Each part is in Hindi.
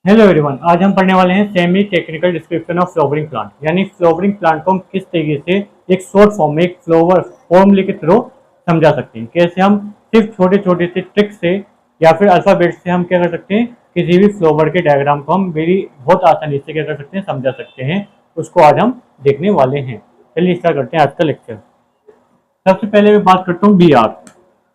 हेलो एवरीवन, आज हम पढ़ने वाले हैं semi technical description of flowering plant. यानी फ्लावरिंग प्लांट को हम किस तरीके से एक शॉर्ट फॉर्म में एक फ्लावर फॉर्मूले के थ्रू समझा सकते हैं। कैसे हम सिर्फ छोटे छोटे से ट्रिक से या फिर अल्फाबेट से हम क्या कर सकते हैं, किसी भी फ्लावर के डायग्राम को हम बहुत आसानी से क्या कर सकते हैं, समझा सकते हैं। उसको आज हम देखने वाले हैं। चलिए स्टार्ट करते हैं आज का लेक्चर। सबसे पहले मैं बात करता हूँ BR।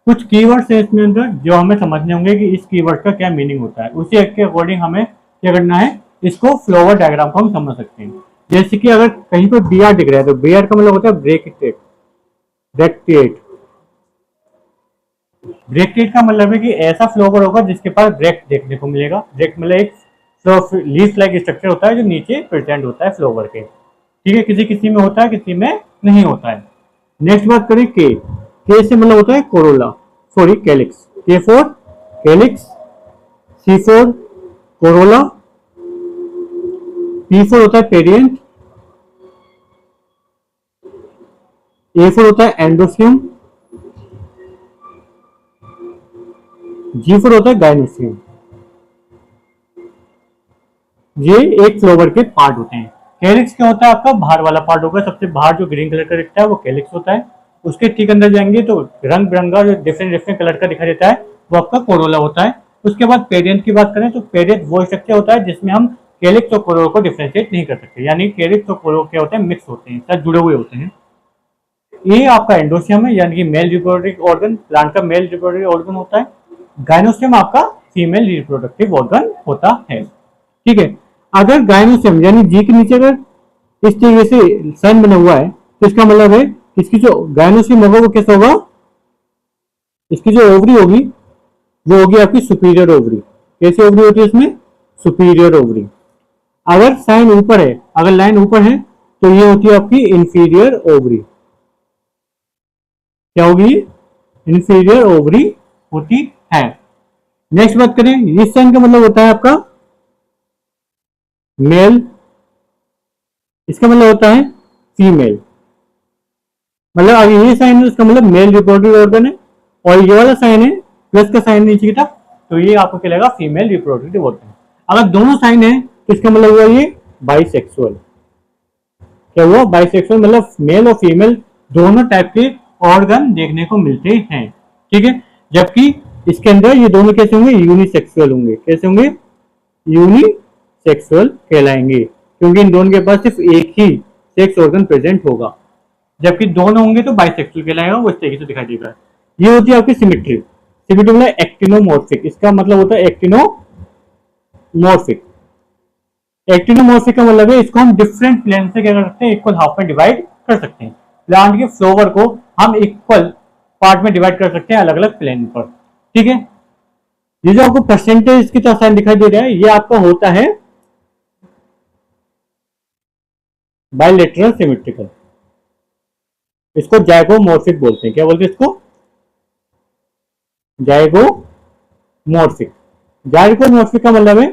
कुछ कीवर्ड्स है इसमें अंदर जो हमें समझने होंगे कि इस कीवर्ड का क्या मीनिंग होता है। उसी के अकॉर्डिंग हमें क्या करना है, इसको फ्लावर डायग्राम को हम समझ सकते हैं। जैसे कि अगर कहीं पर BR दिख रहा है तो BR का मतलब होता है ब्रैकेटेड। ब्रैकेट का मतलब है कि ऐसा फ्लावर होगा जिसके पास ब्रैक देखने को मिलेगा। ब्रैक मतलब एक लीफ लाइक स्ट्रक्चर होता है जो नीचे प्रेजेंट होता है फ्लावर के। ठीक है, किसी किसी में होता है, किसी में नहीं होता है। नेक्स्ट बात करें के से मतलब होता है corolla, sorry calyx. K for calyx, C for corolla, P for होता है पेरियंट, ए फॉर होता है एंडोसियम, जी फॉर होता है गाइनोसियम। ये एक फ्लावर के पार्ट होते हैं। कैलिक्स क्या होता है, आपका बाहर वाला पार्ट होगा। सबसे बाहर जो ग्रीन कलर का दिखता है वो कैलिक्स होता है। उसके ठीक अंदर जाएंगे तो रंग बिरंगा जो डिफरेंट डिफरेंट कलर का दिखाई देता है वो आपका कोरोला होता है। उसके बाद पेरियंट की बात करें तो पेरियंट वो स्ट्रक्चर होता है जिसमें हम कैलिक्स और कोरोला को डिफरेंशिएट नहीं कर सकते। यानी कैलिक्स और कोरोला क्या होते हैं, मिक्स होते हैं, साथ जुड़े हुए होते हैं। ये आपका एंडोसियम है, यानी कि मेल रिप्रोडक्टिव ऑर्गन, प्लांट का मेल रिप्रोडक्टिव ऑर्गन होता है। गाइनोसियम आपका फीमेल रिप्रोडक्टिव ऑर्गन होता है। ठीक है, अगर गाइनोसियम यानी जी के नीचे अगर इस तरीके से साइन बना हुआ है तो इसका मतलब है इसकी जो गाइनोसियम होगा वो कैसा होगा, इसकी जो ओवरी होगी वो होगी आपकी सुपीरियर ओवरी। कैसी ओवरी होती है इसमें, सुपीरियर ओवरी। अगर साइन ऊपर है, अगर लाइन ऊपर है तो ये होती है आपकी इंफीरियर ओवरी। क्या होगी, इंफीरियर ओवरी होती है। नेक्स्ट बात करें, इस साइन का मतलब होता है आपका मेल, इसका मतलब होता है फीमेल। मतलब अगर ये साइन है उसका मतलब मेल रिप्रोडक्टिव ऑर्गन है, और ये वाला साइन है प्लस का साइन नीचे की तरफ तो ये आपको क्या लगेगा, फीमेल रिप्रोडक्टिव ऑर्गन। अगर दोनों साइन है तो इसका मतलब हुआ ये बाइसेक्सुअल। क्या हुआ, बाइसेक्सुअल मतलब मेल और फीमेल दोनों टाइप के ऑर्गन देखने को मिलते हैं। ठीक है, जबकि इसके अंदर ये दोनों कैसे होंगे, यूनिसेक्सुअल होंगे। कैसे होंगे, यूनिसेक्सुअल कहलाएंगे, क्योंकि इन दोनों के पास सिर्फ एक ही सेक्स ऑर्गन प्रेजेंट होगा। जबकि दोनों होंगे तो बाइसेक्सुअल कहलाएगा, वो इस तरीके से दिखाई देगा। ये होती है आपकी सिमेट्री। सिमेट्री मतलब एक्टिनोमॉर्फिक, इसका मतलब होता है एक्टिनोमॉर्फिक। एक्टिनोमॉर्फिक का मतलब है इसको हम डिफरेंट प्लेन से क्या कर सकते हैं, इक्वल हाफ में डिवाइड कर सकते हैं। प्लांट के फ्लावर को हम इक्वल पार्ट में डिवाइड कर सकते हैं अलग अलग प्लेन पर। ठीक है, ये जो आपको परसेंटेज की तरह साइन दिखाई दे रहा है ये आपका होता है बाइलेटरल सिमेट्रिकल। इसको जाइगोमॉर्फिक बोलते हैं। क्या बोलते हैं इसको, जाइगोमॉर्फिक। जाइगोमॉर्फिक का मतलब है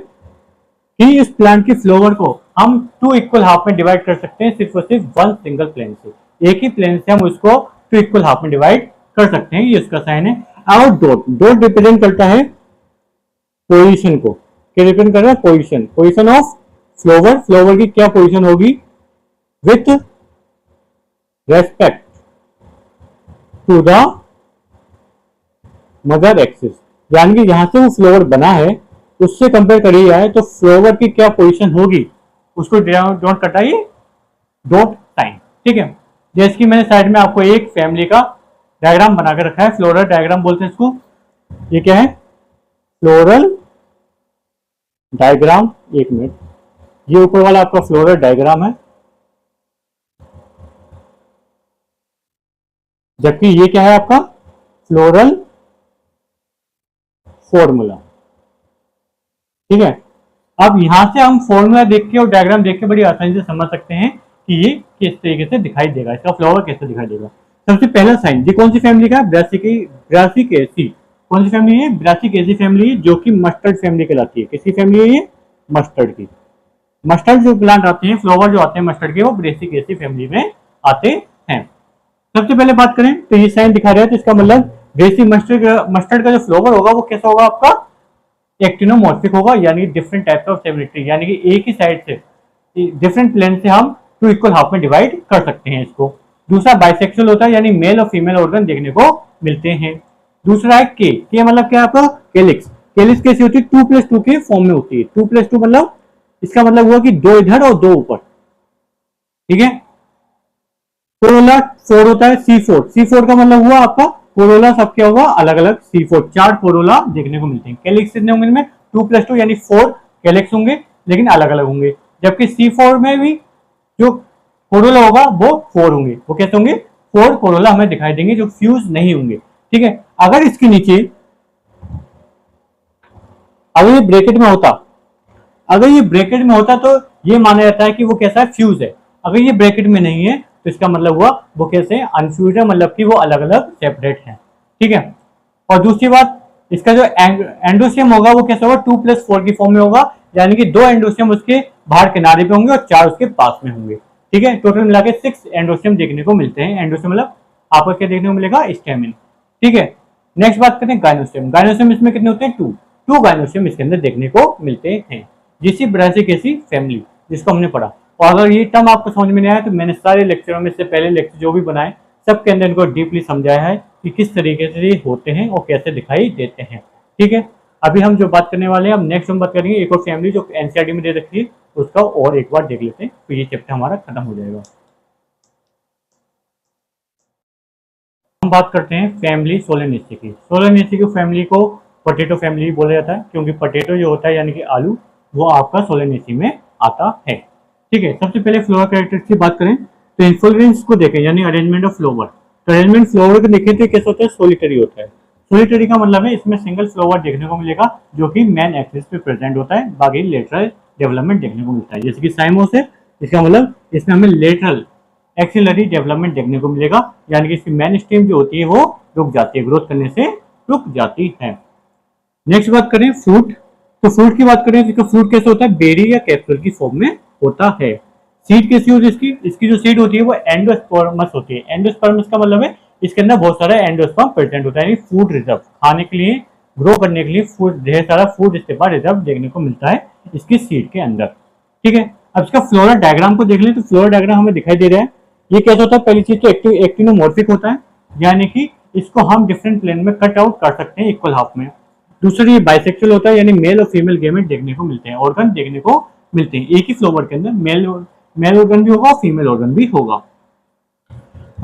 कि इस प्लांट की फ्लावर को हम टू इक्वल हाफ में डिवाइड कर सकते हैं, सिर्फ और सिर्फ वन सिंगल प्लेन से। एक ही प्लेन से हम उसको टू इक्वल हाफ में डिवाइड कर सकते हैं। ये इसका साइन है। और डॉट रिप्रेजेंट करता है पोजीशन को। क्या रिप्रेजेंट कर रहा है, position, position of flower. Flower की क्या पोजीशन होगी with respect to the mother axis. यानी कि जहां से वो फ्लावर बना है उससे कंपेयर करिए जाए तो फ्लावर की क्या पोजीशन होगी, उसको डॉट कटाइए, डॉट साइन। ठीक है, जैसे कि मैंने साइड में आपको एक फैमिली का डायग्राम बनाकर रखा है, फ्लोरल डायग्राम बोलते हैं इसको। ये क्या है, फ्लोरल डायग्राम। एक मिनट, ये ऊपर वाला आपका फ्लोरल डायग्राम है, जबकि ये क्या है आपका फ्लोरल फॉर्मूला। ठीक है, अब यहां से हम फॉर्मूला देख के और डायग्राम देख के बड़ी आसानी से समझ सकते हैं कि ये किस तरीके से दिखाई देगा, इसका फ्लावर कैसे दिखाई देगा। सबसे पहला साइन, ये कौन सी फैमिली का है, ब्रासिकेसी। कौन सी फैमिली है, ब्रासिकेसी फैमिली, जो कि मस्टर्ड फैमिली कहलाती है। किसकी फैमिली है ये, मस्टर्ड की। मस्टर्ड जो प्लांट आते हैं, फ्लावर जो आते हैं मस्टर्ड के, वो ब्रासिकेसी फैमिली में आते हैं। सबसे पहले बात करें तो ये साइन दिखा रहा है, तो इसका मतलब बेसिक मस्टर्ड का जो फ्लावर होगा वो कैसा होगा आपका, एक्टिनोमॉर्फिक होगा, यानी डिफरेंट टाइप्स ऑफ सिमिट्री, यानी कि एक ही साइड से डिफरेंट प्लेन से हम टू इक्वल हाफ में डिवाइड कर सकते हैं इसको। दूसरा बाइसेक्सुअल होता है, यानी मेल और फीमेल ऑर्गन देखने को मिलते हैं। दूसरा है के मतलब क्या है आपका केलिक्स। केलिक्स कैसी होती है, 2+2 के फॉर्म में होती है। 2+2 मतलब इसका मतलब हुआ कि 2 इधर और 2 ऊपर, ठीक है। कोरोला 4 होता है, C4 का मतलब हुआ आपका कोरोला सब क्या होगा अलग अलग, C4 4 कोरोला देखने को मिलते हैं। कैलिक्स कितने होंगे इनमें, 2+2 यानी 4 कैलिक्स होंगे, लेकिन अलग अलग होंगे। जबकि C4 में भी जो कोरोला होगा वो 4 होंगे। वो कैसे होंगे, 4 कोरोला हमें दिखाई देंगे जो फ्यूज नहीं होंगे, ठीक है। अगर इसके नीचे अगर ये ब्रैकेट में होता, अगर ये ब्रैकेट में होता तो ये माना जाता है कि वो कैसा है, फ्यूज है। अगर ये ब्रैकेट में नहीं है तो इसका मतलब हुआ वो कैसे अनफ्यूज है, मतलब कि वो अलग अलग सेपरेट है, ठीक है। और दूसरी बात, इसका जो एंडोसियम होगा वो कैसा होगा, 2+4 की फॉर्म में होगा, यानी कि 2 एंडोसियम उसके बाहर किनारे पे होंगे और 4 उसके पास में होंगे, ठीक है। टोटल मिला के 6 एंडोसियम देखने को मिलते हैं। एंडोसियम मतलब आपको क्या देखने को मिलेगा, स्टेमिन, ठीक है। नेक्स्ट बात करते हैं गायनोसियम। गायनोसियम इसमें कितने होते हैं, 2 गायनोसियम इसके अंदर देखने को मिलते हैं। जिसी ब्रासिकेसी फैमिली जिसको हमने पढ़ा, और अगर ये टर्म आपको समझ में नहीं आया तो मैंने सारे लेक्चरों में से पहले लेक्चर जो भी बनाए सबके अंदर इनको डीपली समझाया है कि किस तरीके से ये होते हैं और कैसे दिखाई देते हैं, ठीक है। अभी हम जो बात करने वाले हैं, हम नेक्स्ट हम बात करेंगे एक और फैमिली जो एनसीईआरटी में दे रखी है, उसका और एक बार देख लेते हैं तो ये चैप्टर हमारा खत्म हो जाएगा। हम बात करते हैं फैमिली सोलेनेसी की। सोलेनेसी की फैमिली को पोटैटो फैमिली बोला जाता है, क्योंकि पोटैटो जो होता है यानी कि आलू, वो आपका सोलेनेसी में आता है, ठीक है। सबसे पहले फ्लोवर कैरेक्टर्स की बात करें तो इन्फ्लोरेंस को देखें, यानी अरेंजमेंट ऑफ फ्लावर। तो अरेंजमेंट फ्लावर को देखें तो कैसा होता है, सोलिटरी होता है। सोलिटरी का मतलब है इसमें सिंगल फ्लावर देखने को मिलेगा जो कि मेन एक्सिस पे प्रेजेंट होता है, बाकी लेटरल डेवलपमेंट देखने को मिलता है। जैसे कि साइमोस है, इसका मतलब इसमें हमें लेटरल एक्सिलरी डेवलपमेंट देखने को मिलेगा, यानी कि इसकी मेन स्ट्रीम जो होती है वो रुक जाती है, ग्रोथ करने से रुक जाती है। नेक्स्ट बात करें फ्रूट, तो फ्रूट की बात करें तो इसका फ्रूट कैसे होता है, बेरी या कैप्सूल की फॉर्म में होता है। सीड कैसी होती है इसकी, इसकी जो सीड होती है वो एंडोस्पर्मस होती है। एंडोस्पर्मस का मतलब है इसके अंदर बहुत सारा एंडोस्पर्म प्रेजेंट होता है, यानी फूड रिजर्व, खाने के लिए ग्रो करने के लिए फूड, ढेर सारा फूड इसके बाद रिजर्व देखने को मिलता है इसकी सीड के अंदर, ठीक है। अब इसका फ्लोरल डायग्राम को देख लें तो फ्लोरल डायग्राम हमें दिखाई दे रहा है। ये कैसा होता है, पहली चीज तो एक्टिनोमॉर्फिक होता है, यानी कि इसको हम डिफरेंट प्लेन में कट आउट कर सकते हैं इक्वल हाफ में। दूसरी ये बाइसेक्सुअल होता है, यानी मेल और फीमेल गेमेट देखने को मिलते हैं, ऑर्गन देखने को मिलते हैं। एक ही फ्लावर के अंदर मेल ऑर्गन भी होगा, फीमेल ऑर्गन भी होगा।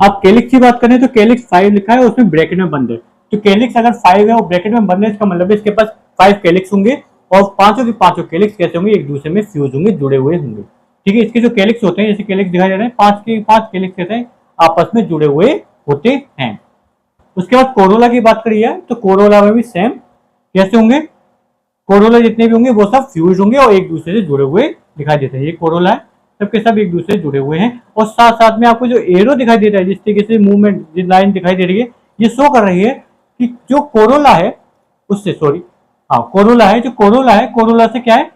अब कैलिक्स की बात करें तो कैलिक्स 5 लिखा है, उसमें ब्रैकेट में बंद है। तो कैलिक्स अगर 5 है और ब्रैकेट में बंद है, इसका मतलब है इसके पास 5 कैलिक्स होंगे, और पांचों के पांचों कैलिक्स कैसे होंगे, एक दूसरे में फ्यूज होंगे, जुड़े हुए होंगे, ठीक है। इसके जो कैलिक्स होते हैं, जैसे कैलिक्स दिखाई दे रहे हैं, 5 के 5 कैलिक्स कैसे हैं, आपस में जुड़े हुए होते हैं। उसके बाद कोरोला की बात करी है तो कोरोला में भी सेम कैसे होंगे, कोरोला जितने भी होंगे वो सब फ्यूज होंगे और एक दूसरे से जुड़े हुए दिखाई देते हैं। ये कोरोला है, सबके सब एक दूसरे से जुड़े हुए हैं। और साथ साथ में आपको जो एरो दिखाई दे रहा है, जिस तरीके से मूवमेंट, जिस लाइन दिखाई दे रही है, ये शो कर रही है कि जो कोरोला है उससे, सॉरी हाँ कोरोला है, जो कोरोला है, कोरोला से क्या है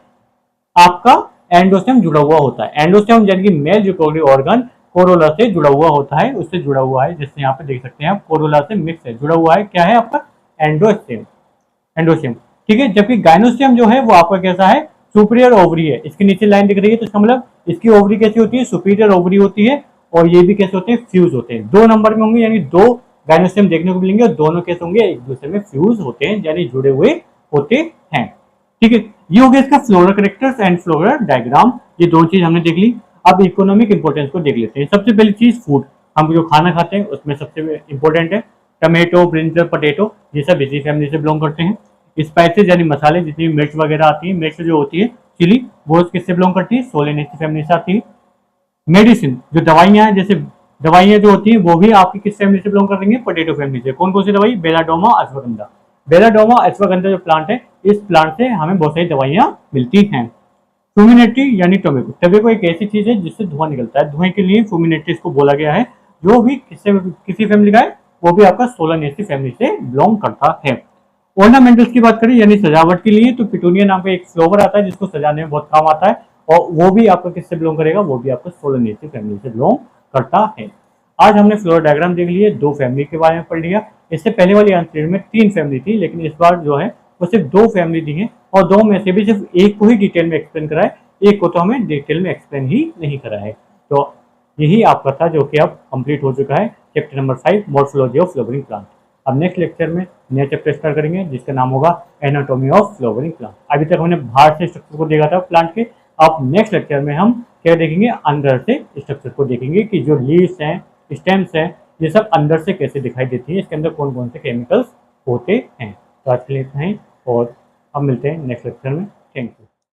आपका एंडोस्टेम जुड़ा हुआ होता है। एंडोस्टेम यानी कि मेल रिप्रोडक्टिव ऑर्गन कोरोला से जुड़ा हुआ होता है, उससे जुड़ा हुआ है, जैसे यहाँ पे देख सकते हैं आप, कोरोला से मिक्स है, जुड़ा हुआ है, क्या है आपका एंडोस्टेम, एंडोस्टेम, ठीक है। जबकि गाइनोस्टेम जो है वो आपका कैसा है, सुपीरियर ओवरी है। इसके नीचे लाइन दिख रही है तो इसका मतलब इसकी ओवरी कैसी होती है, सुपीरियर ओवरी होती है, और ये भी कैसे होते हैं, फ्यूज होते हैं। 2 नंबर में होंगे, यानी 2 गाइनोस्टेम देखने को मिलेंगे और दोनों कैसे होंगे, एक दूसरे में फ्यूज होते हैं, यानी जुड़े हुए होते हैं, ठीक है। ये हो गया इसका floral characters and floral diagram, ये दोनों चीज हमने देख ली। अब इकोनॉमिक इंपोर्टेंस को देख लेते हैं। सबसे पहली चीज फूड, हम जो खाना खाते हैं उसमें सबसे इंपॉर्टेंट है टमेटो, ब्रिंजल, पोटैटो, ये सब इसी फैमिली से बिलोंग करते हैं। स्पाइसेस यानी मसाले, जितनी मिर्च वगैरह आती है, मिर्च जो होती है चिली, वो किससे बिलोंग करती है, सोलेनेसी फैमिली से आती है। मेडिसिन, जो दवाइयां हैं, जैसे दवाइयां जो होती हैं वो भी आपकी किस फैमिली से बिलोंग करेंगे, पोटैटो फैमिली से। कौन कौन सी दवाई, बेलाडोमा, अश्वगंधा। बेलाडोमा अश्वगंधा जो प्लांट है, इस प्लांट से हमें बहुत सारी दवाइयां मिलती हैं। फ्यूमिनेटरी यानी टोबैको, टोबैको एक ऐसी चीज है जिससे धुआं निकलता है, धुएं के लिए फ्यूमिनेटरी इसको बोला गया है। जो भी किसी फैमिली का है वो भी आपका सोलानेसी फैमिली से बिलोंग करता है। ऑर्नामेंटल्स की बात करें यानी सजावट के लिए, तो पिटूनिया नाम का एक फ्लावर आता है जिसको सजाने में बहुत काम आता है, और वो भी आपका किससे बिलोंग करेगा, वो भी आपका सोलानेसी फैमिली से बिलोंग करता है। आज हमने फ्लोर डायग्राम देख लिए, 2 फैमिली के बारे में पढ़ लिया। इससे पहले वाली आंसर में 3 फैमिली थी, लेकिन इस बार जो है वो सिर्फ 2 फैमिली दी है, और दो में से भी सिर्फ एक को ही डिटेल में एक्सप्लेन करा है, एक को तो हमें डिटेल में एक्सप्लेन ही नहीं करा है। तो यही आपका था जो कि अब कंप्लीट हो चुका है chapter number 5 morphology of flowering plant. अब नेक्स्ट लेक्चर में नया चैप्टर स्टार्ट करेंगे जिसका नाम होगा एनाटॉमी ऑफ फ्लावरिंग प्लांट। अभी तक हमने बाहर से स्ट्रक्चर को देखा था प्लांट के, अब नेक्स्ट लेक्चर में हम क्या देखेंगे, अंदर से स्ट्रक्चर को देखेंगे कि जो लीव्स हैं, स्टेम्स हैं, ये सब अंदर से कैसे दिखाई देती है, इसके अंदर कौन कौन से केमिकल्स होते हैं। तो आज के लिए इतना ही और अब मिलते हैं नेक्स्ट लेक्चर में। Thank you.